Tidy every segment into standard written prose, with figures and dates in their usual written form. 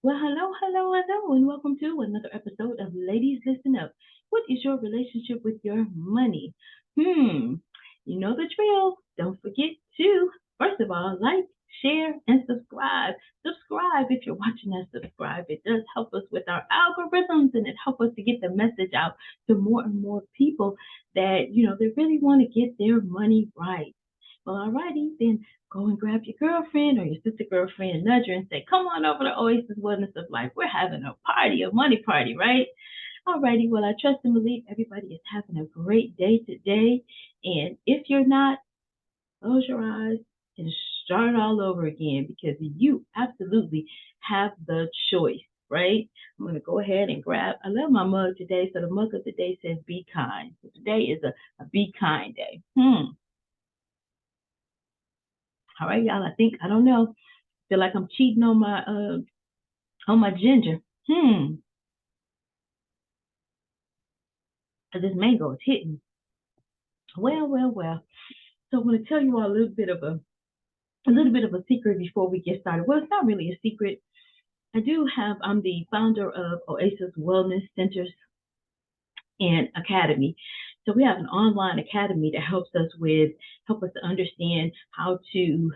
Well, hello, hello, hello, and welcome to another episode of Ladies Listen Up. What is your relationship with your money? You know the drill. Don't forget to, first of all, like, share, and subscribe. Subscribe if you're watching us. Subscribe. It does help us with our algorithms, and it helps us to get the message out to more and more people that they really want to get their money right. Well, alrighty, then go and grab your girlfriend or your sister girlfriend and nudge her and say, come on over to Oasis Wellness of Life. We're having a party, a money party, right? Alrighty, well, I trust and believe everybody is having a great day today. And if you're not, close your eyes and start all over again because you absolutely have the choice, right? I'm going to go ahead and grab, I love my mug today. So the mug of the day says be kind. So today is a be kind day. All right, y'all. I don't know. Feel like I'm cheating on my ginger. Hmm. This mango is hitting. Well, well, well. So I'm gonna tell you all a little bit of a secret before we get started. Well, it's not really a secret. I'm the founder of Oasis Wellness Centers and Academy. So we have an online academy that help us to understand how to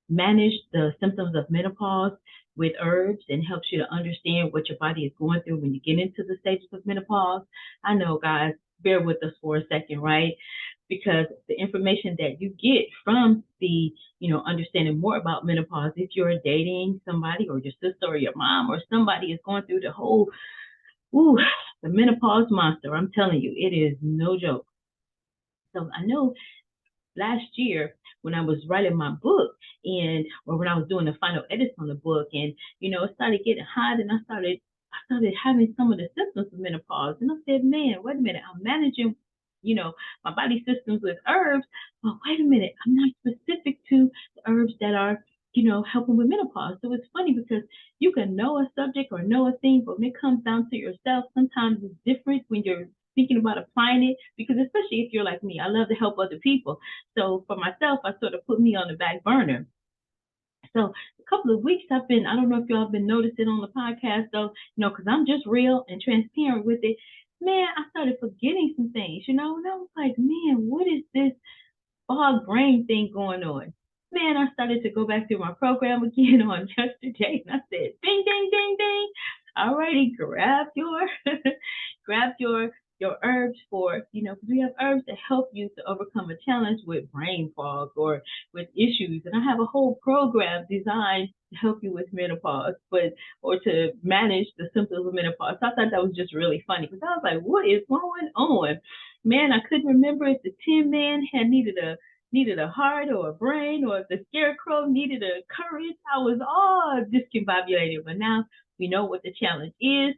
manage the symptoms of menopause with herbs and helps you to understand what your body is going through when you get into the stages of menopause. I know, guys, bear with us for a second, right? Because the information that you get from understanding more about menopause, if you're dating somebody or your sister or your mom or somebody is going through the whole, ooh, the menopause monster, I'm telling you, it is no joke. So I know last year when I was writing my book or when I was doing the final edits on the book and it started getting hot and I started having some of the symptoms of menopause and I said, man, wait a minute, I'm managing my body systems with herbs, but wait a minute, I'm not specific to the herbs that are helping with menopause. So it's funny because you can know a subject or know a thing, but when it comes down to yourself, sometimes it's different when you're thinking about applying it because especially if you're like me, I love to help other people. So for myself, I sort of put me on the back burner. So a couple of weeks I don't know if y'all have been noticing on the podcast though, because I'm just real and transparent with it. Man, I started forgetting some things, and I was like, man, what is this fog brain thing going on? Man, I started to go back through my program again on yesterday, and I said, ding, ding, ding, ding. Alrighty, grab your herbs for, because we have herbs that help you to overcome a challenge with brain fog or with issues. And I have a whole program designed to help you with menopause, or to manage the symptoms of menopause. So I thought that was just really funny because I was like, what is going on? Man, I couldn't remember if the Tin Man had needed a heart or a brain, or if the scarecrow needed a courage. I was all discombobulated, but now we know what the challenge is.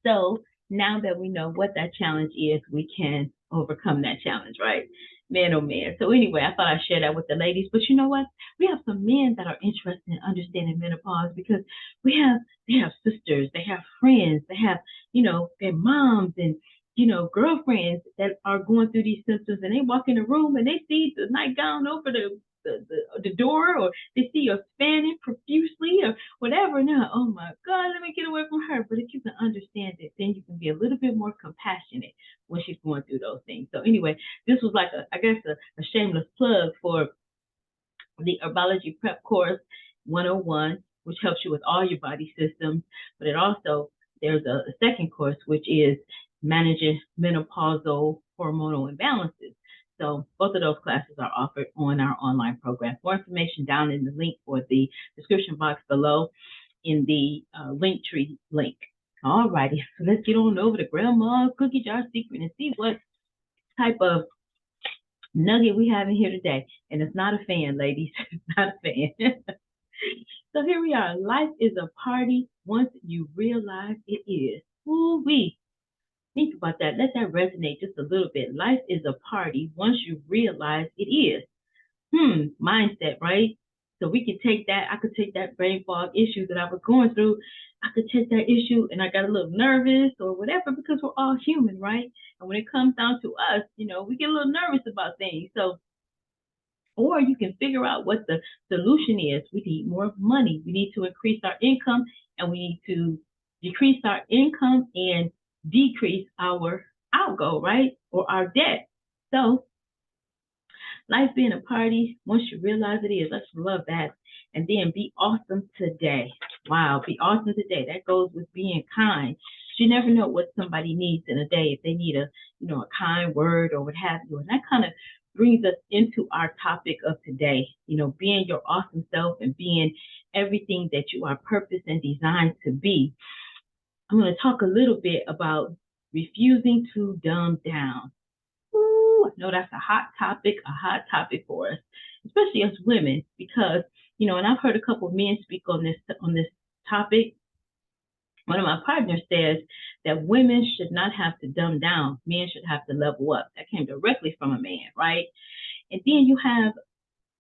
So now that we know what that challenge is, we can overcome that challenge, right? Man, oh man. So anyway, I thought I'd share that with the ladies. But you know what? We have some men that are interested in understanding menopause because they have sisters, they have friends, they have, their moms and girlfriends that are going through these symptoms, and they walk in the room and they see the nightgown over the door, or they see her fanning profusely or whatever. Now, oh my God, let me get away from her. But if you can understand it, then you can be a little bit more compassionate when she's going through those things. So anyway, this was like a shameless plug for the Herbology Prep Course 101, which helps you with all your body systems. But there's a second course, which is managing menopausal hormonal imbalances. So both of those classes are offered on our online program. More information down in the link or the description box below in the Linktree link. All righty, so let's get on over to Grandma's Cookie Jar Secret and see what type of nugget we have in here today. And it's not a fan, ladies. It's not a fan. So here we are. Life is a party once you realize it is. Ooh-wee. Think about that. Let that resonate just a little bit. Life is a party once you realize it is. Mindset, right? So we can take that. I could take that brain fog issue that I was going through. I could take that issue and I got a little nervous or whatever because we're all human, right? And when it comes down to us, we get a little nervous about things. So Or you can figure out what the solution is. We need more money. We need to increase our income, and we need to decrease our income and decrease our outgo, right? Or our debt. So life being a party, once you realize it is, let's love that. And then be awesome today. Wow, be awesome today. That goes with being kind. You never know what somebody needs in a day. If they need a kind word or what have you. And that kind of brings us into our topic of today. Being your awesome self and being everything that you are purposed and designed to be. I'm going to talk a little bit about refusing to dumb down. Ooh, I know that's a hot topic for us, especially as women, because and I've heard a couple of men speak on this topic. One of my partners says that women should not have to dumb down; men should have to level up. That came directly from a man, right? And then you have,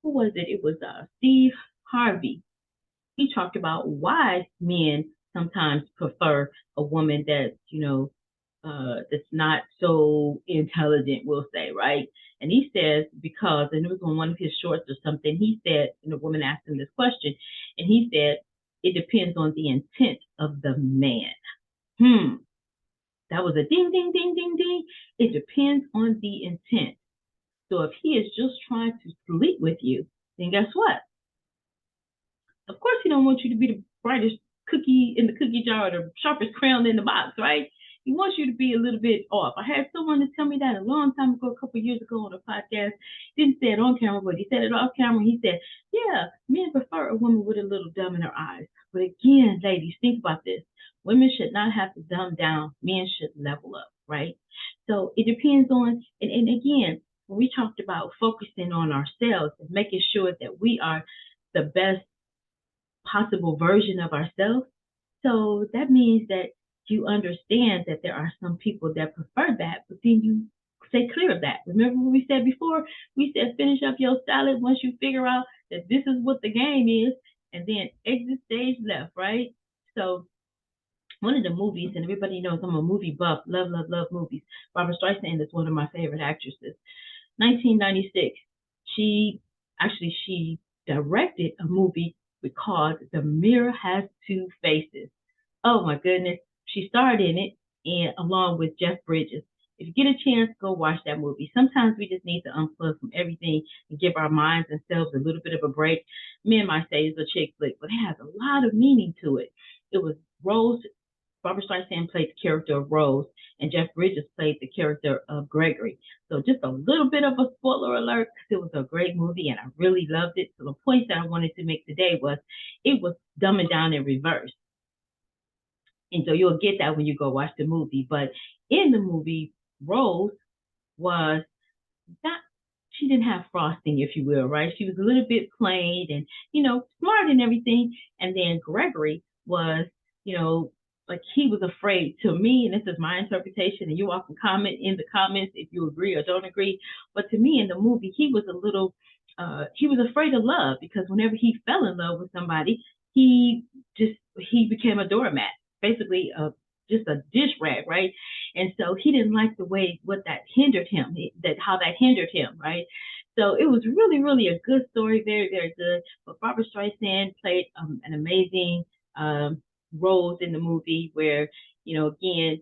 who was it? It was Steve Harvey. He talked about why men sometimes prefer a woman that's not so intelligent, we'll say, right? And he says because, and it was on one of his shorts or something, he said, and the woman asked him this question, and he said, it depends on the intent of the man. That was a ding, ding, ding, ding, ding. It depends on the intent. So if he is just trying to sleep with you, then guess what? Of course, he don't want you to be the brightest cookie in the cookie jar or the sharpest crown in the box, right? He wants you to be a little bit off. I had someone to tell me that a long time ago, a couple of years ago on a podcast. Didn't say it on camera, but he said it off camera. He said, yeah, men prefer a woman with a little dumb in her eyes. But again, ladies, think about this. Women should not have to dumb down. Men should level up, right? So it depends on, and again, when we talked about focusing on ourselves and making sure that we are the best possible version of ourselves. So that means that you understand that there are some people that prefer that, but then you stay clear of that. Remember what we said before? We said finish up your salad once you figure out that this is what the game is, and then exit stage left, right? So one of the movies, and everybody knows I'm a movie buff, love, love, love movies. Barbara Streisand is one of my favorite actresses. 1996, she directed a movie called The Mirror Has Two Faces. Oh my goodness. She starred in it and along with Jeff Bridges. If you get a chance, go watch that movie. Sometimes we just need to unplug from everything and give our minds and selves a little bit of a break. Men might say it's a chick flick, but it has a lot of meaning to it. It was Rose. Barbara Streisand played the character of Rose, and Jeff Bridges played the character of Gregory. So just a little bit of a spoiler alert, because it was a great movie and I really loved it. So the point that I wanted to make today was it was dumbing down in reverse. And so you'll get that when you go watch the movie. But in the movie, Rose was not, she didn't have frosting, if you will, right? She was a little bit plain and, smart and everything. And then Gregory was, like he was afraid to me, and this is my interpretation, and you all can comment in the comments if you agree or don't agree. But to me in the movie, he was he was afraid of love because whenever he fell in love with somebody, he became a doormat, basically just a dish rag, right? And so he didn't like the way how that hindered him, right? So it was really, really a good story, very, very good. But Barbara Streisand played an amazing roles in the movie where, again,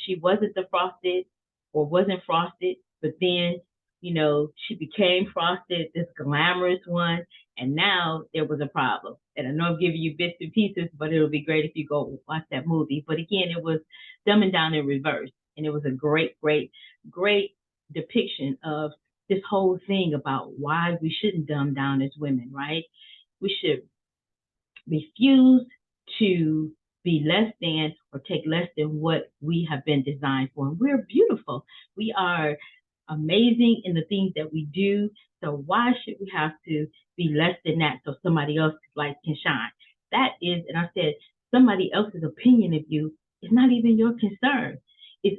she wasn't the frosted or wasn't frosted, but then, she became frosted, this glamorous one, and now there was a problem. And I know I'm giving you bits and pieces, but it'll be great if you go watch that movie. But again, it was dumbing down in reverse, and it was a great, great, great depiction of this whole thing about why we shouldn't dumb down as women, right? We should refuse to be less than or take less than what we have been designed for. And we're beautiful. We are amazing in the things that we do. So why should we have to be less than that so somebody else's light can shine? That is, and I said, somebody else's opinion of you is not even your concern.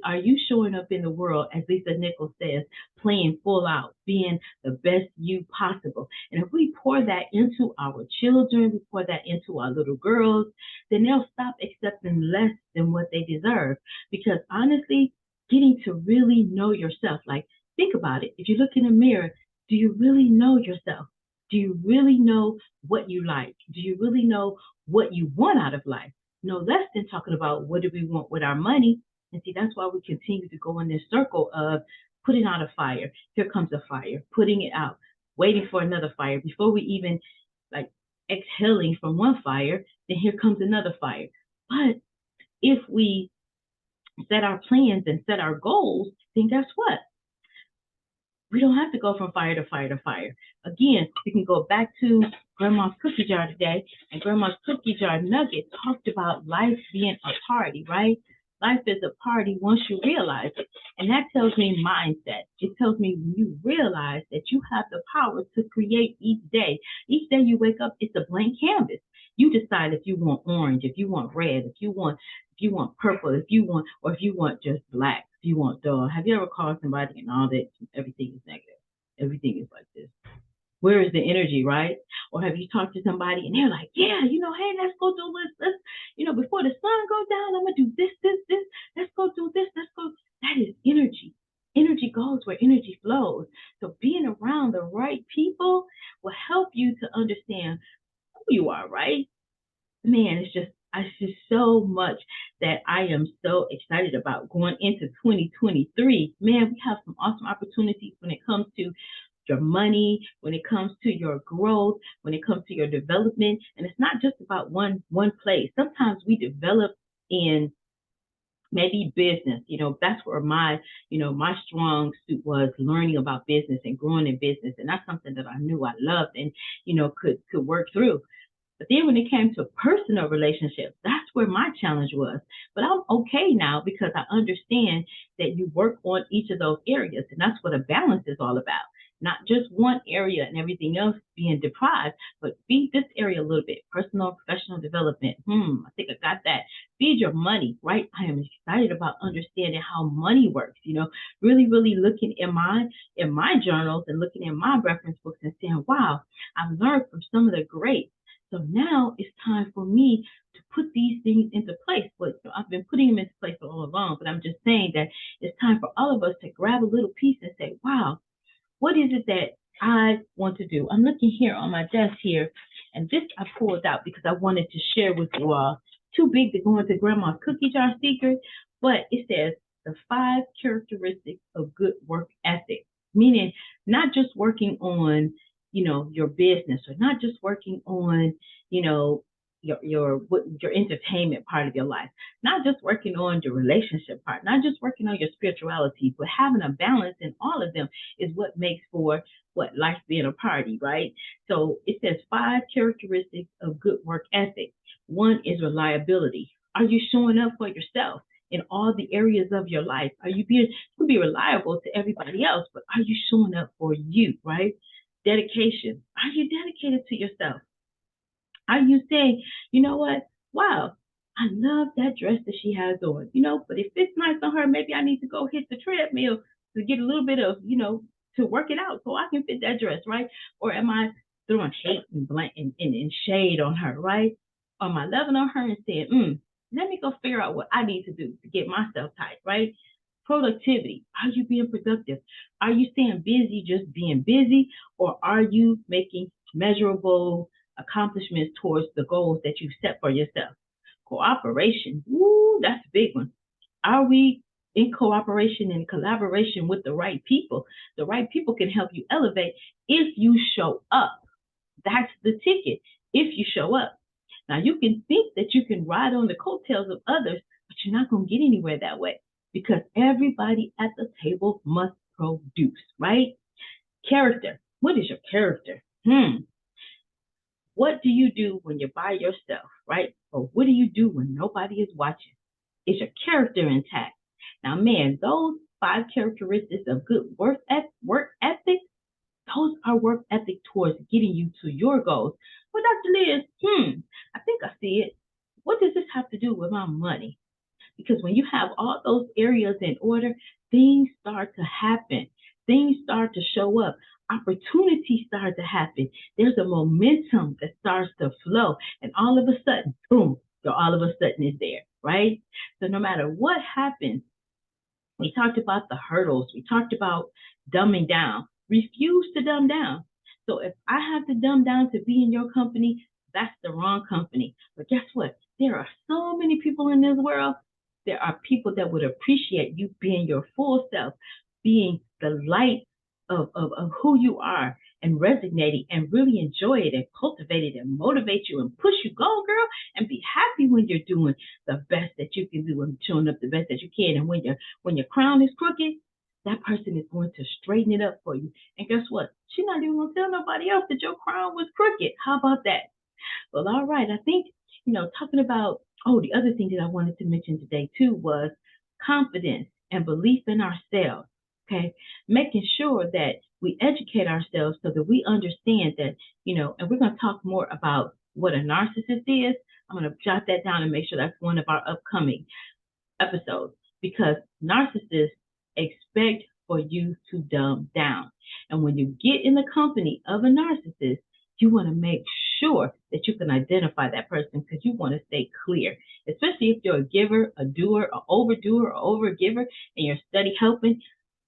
Are you showing up in the world, as Lisa Nichols says, playing full out, being the best you possible? And if we pour that into our children, we pour that into our little girls, then they'll stop accepting less than what they deserve. Because honestly, getting to really know yourself, like think about it. If you look in the mirror, Do you really know yourself? Do you really know what you like? Do you really know what you want out of life? No less than talking about what do we want with our money. And see, that's why we continue to go in this circle of putting out a fire. Here comes a fire, putting it out, waiting for another fire before we even like exhaling from one fire, then here comes another fire. But if we set our plans and set our goals, then guess what? We don't have to go from fire to fire to fire. Again, we can go back to Grandma's cookie jar today, and Grandma's cookie jar nugget talked about life being a party, right? Life is a party once you realize it. And that tells me mindset. It tells me when you realize that you have the power to create each day. Each day you wake up, it's a blank canvas. You decide if you want orange, if you want red, if you want purple, if you want just black, if you want dull. Have you ever called somebody and all that everything is negative? Everything is like this. Where is the energy, right? Or have you talked to somebody and they're like, yeah, hey, let's go do this, before the sun goes down, I'm gonna do this. Let's go do this, let's go. That is energy. Energy goes where energy flows. So being around the right people will help you to understand who you are, right? Man, it's just so much that I am so excited about going into 2023. Man, we have some awesome opportunities when it comes to your money, when it comes to your growth, when it comes to your development. And it's not just about one place. Sometimes we develop in maybe business. That's where my strong suit was, learning about business and growing in business. And that's something that I knew I loved and, could work through. But then when it came to personal relationships, that's where my challenge was. But I'm okay now because I understand that you work on each of those areas. And that's what a balance is all about. Not just one area and everything else being deprived, but feed this area a little bit. Personal, professional development. I think I got that. Feed your money, right? I am excited about understanding how money works. Really, really looking in my journals and looking in my reference books and saying, wow, I've learned from some of the greats. So now it's time for me to put these things into place. But I've been putting them into place for all along, but I'm just saying that it's time for all of us to grab a little piece and say, wow, what is it that I want to do? I'm looking here on my desk here, and this I pulled out because I wanted to share with you all. Too big to go into Grandma's cookie jar secret, but it says the 5 characteristics of good work ethic, meaning not just working on your business, or not just working on your entertainment part of your life, not just working on your relationship part, not just working on your spirituality, but having a balance in all of them is what makes for what life being a party, right? So it says 5 characteristics of good work ethic. One is reliability. Are you showing up for yourself in all the areas of your life? You can be reliable to everybody else, but are you showing up for you, right? Dedication. Are you dedicated to yourself? Are you saying, you know what? Wow, I love that dress that she has on, but if it's nice on her, maybe I need to go hit the treadmill to get a little bit of, to work it out so I can fit that dress, right? Or am I throwing hate and blank and shade on her, right? Or am I loving on her and saying, let me go figure out what I need to do to get myself tight, right? Productivity. Are you being productive? Are you staying busy just being busy, or are you making measurable accomplishments towards the goals that you've set for yourself? Cooperation. Ooh, that's a big one. Are we in cooperation and collaboration with the right people? The right people can help you elevate if you show up. That's the ticket. If you show up. Now you can think that you can ride on the coattails of others, but you're not going to get anywhere that way, because everybody at the table must produce, right? Character. What is your character? What do you do when you're by yourself, right? Or what do you do when nobody is watching? Is your character intact? Now, man, those 5 characteristics of good work ethic, those are work ethic towards getting you to your goals. Well, Dr. Liz, I think I see it. What does this have to do with my money? Because when you have all those areas in order, things start to happen. Things start to show up. Opportunities start to happen. There's a momentum that starts to flow. And all of a sudden, boom, all of a sudden is there, right? So no matter what happens, we talked about the hurdles. We talked about dumbing down. Refuse to dumb down. So if I have to dumb down to be in your company, that's the wrong company. But guess what? There are so many people in this world. There are people that would appreciate you being your full self, being the light of who you are and resonating and really enjoy it and cultivate it and motivate you and push you. Go, girl, and be happy when you're doing the best that you can do and showing up the best that you can. And when your crown is crooked, that person is going to straighten it up for you. And guess what? She's not even going to tell nobody else that your crown was crooked. How about that? Well, all right. I think, talking about, the other thing that I wanted to mention today too was confidence and belief in ourselves. Okay. Making sure that we educate ourselves so that we understand that, and we're going to talk more about what a narcissist is. I'm going to jot that down and make sure that's one of our upcoming episodes because narcissists expect for you to dumb down. And when you get in the company of a narcissist, you want to make sure that you can identify that person because you want to stay clear, especially if you're a giver, a doer, an overdoer, or overgiver, and you're steady helping.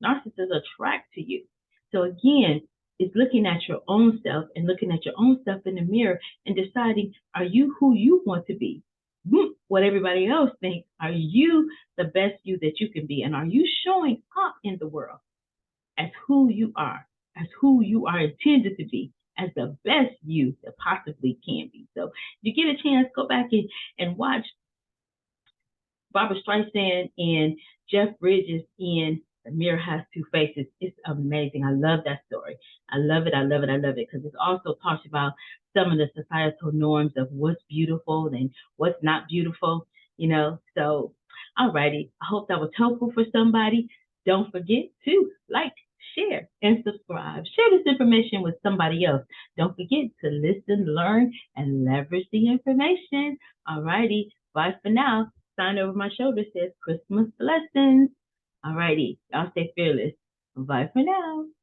Narcissists attract to you. So again, it's looking at your own self and looking at your own self in the mirror and deciding, are you who you want to be? What everybody else thinks, are you the best you that you can be? And are you showing up in the world as who you are, as who you are intended to be, as the best you that possibly can be? So if you get a chance, go back and watch Barbara Streisand and Jeff Bridges in The Mirror Has Two Faces. It's amazing. I love that story. I love it. I love it. I love it because it also talks about some of the societal norms of what's beautiful and what's not beautiful. So, alrighty. I hope that was helpful for somebody. Don't forget to like, share, and subscribe. Share this information with somebody else. Don't forget to listen, learn, and leverage the information. Alrighty. Bye for now. Sign over my shoulder says Christmas blessings. Alrighty. Y'all stay fearless. Bye for now.